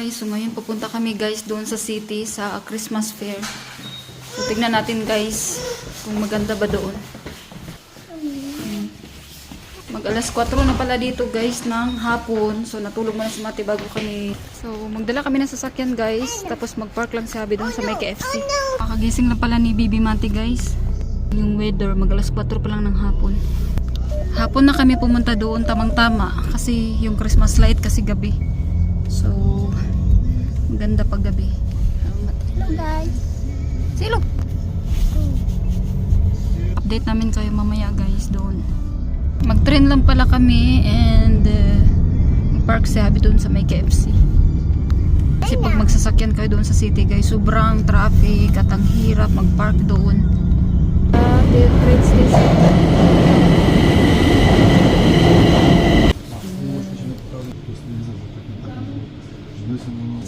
guys, so ngayon pupunta kami guys doon sa city sa Christmas fair. So tignan natin guys kung maganda ba doon. Mag alas 4 na pala dito guys ng hapon. So natulog muna si Mati bago kami. So magdala kami ng sasakyan guys. Tapos mag-park lang si Abby doon sa may KFC. Kakagising lang pala ni Bibi Mati guys. Yung weather, mag alas 4 pa lang ng hapon. Hapon na kami pumunta doon, tamang-tama. Kasi yung Christmas light kasi gabi. So maganda pag gabi. Hello guys. Silog! Update namin kayo mamaya guys doon. Mag-train lang pala kami and mag-park si Abby doon sa may KFC. Kasi pag magsasakyan kayo doon sa city guys, sobrang traffic at ang hirap mag-park doon. The train station.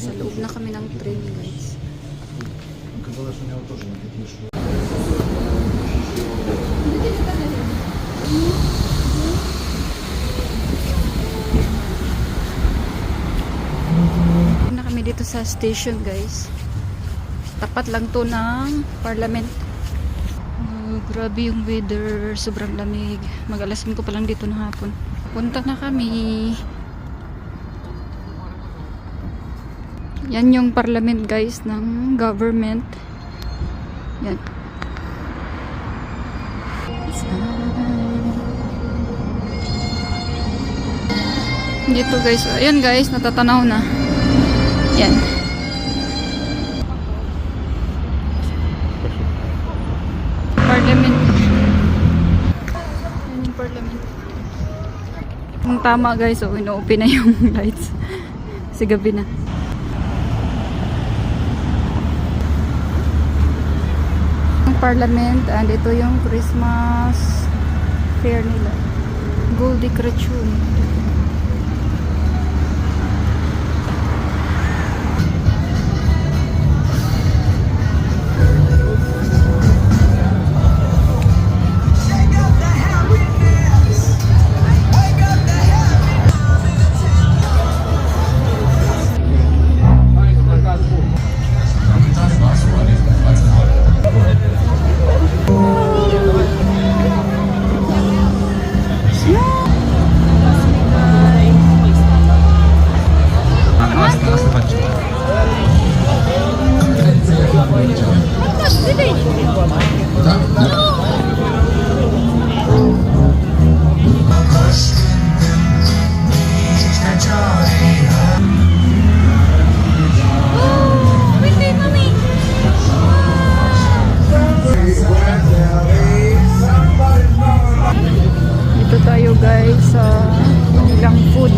Sa loob na kami ng train guys. Na kami dito sa station guys. Tapat lang to ng Parliament. Grabe yung weather, sobrang lamig. Mag alas 5 pa lang dito ng hapon. Punta na kami. Yan yung Parliament guys ng government. Yan. Dito guys, ayan guys, natatanaw na. Yan. Parliament. Yan yung Parliament. Kung tama guys, so ino-open na yung lights. Kasi gabi na. Yung Parliament, and ito yung Christmas fair nila. Goldie Creation. Dito tayo guys sa ilang food.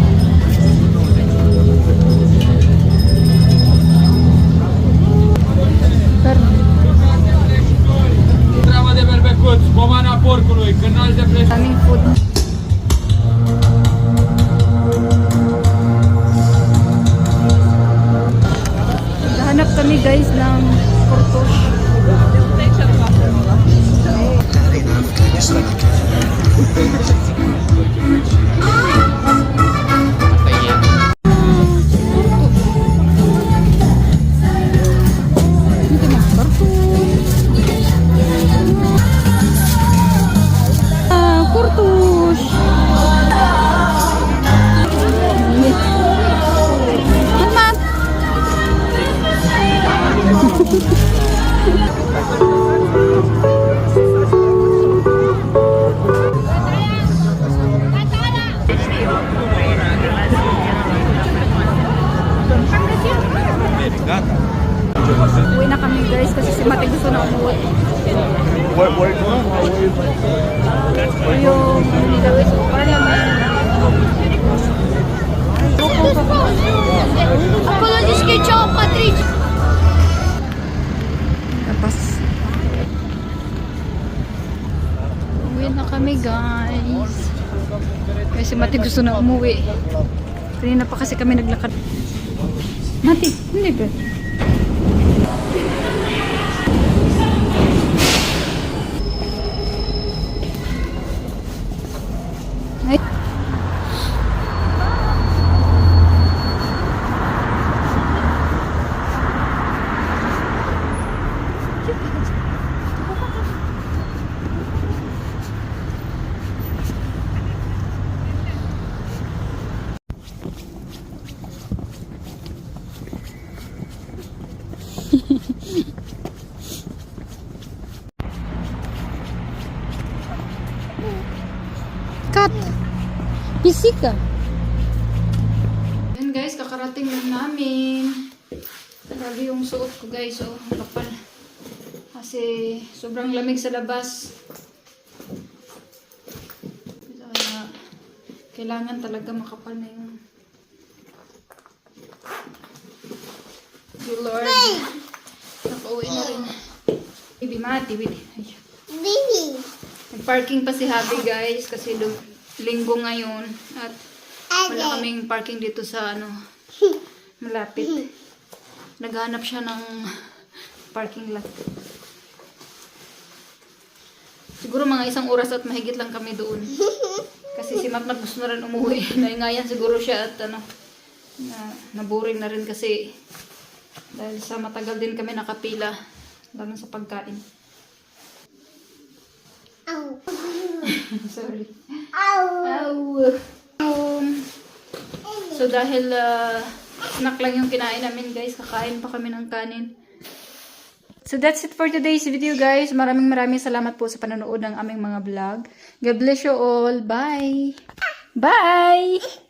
Treaba de berbecuț, pomana porcului, canal de fleș. Daming food. Hanap kami guys ng kurtos. Uwi na kami guys kasi si Mati gusto na umuwi. Yung nilawis ko Parliament. Apologies kay Chow Patrick. Tapos uwi na kami guys. Kasi si Mati gusto na umuwi. Kanina pa kasi kami naglakad. Mati, hindi ba? Ay. cut. Pisika. Yan guys, kakarating lang namin. Grabe yung suot ko guys, oh, ang kapal. Kasi sobrang lamig sa labas. Kaya kailangan talaga makapal na yung Lord. Nakauwi na rin. Bibi mati, bibi. Baby. Nag-parking pa si Habi guys kasi linggo ngayon at wala kaming parking dito sa malapit. Naghanap siya ng parking lot. Siguro mga 1 oras at mahigit lang kami doon. Kasi si Mac gusto na rin umuwi. Naingayan siguro siya at naboring na rin kasi dahil sa matagal din kami nakapila lalo sa pagkain. Ow. Sorry. Ow. So dahil snack lang yung kinain namin guys, kakain pa kami ng kanin. So that's it for today's video guys. Maraming salamat po sa panonood ng aming mga vlog. God bless you all. Bye! Bye!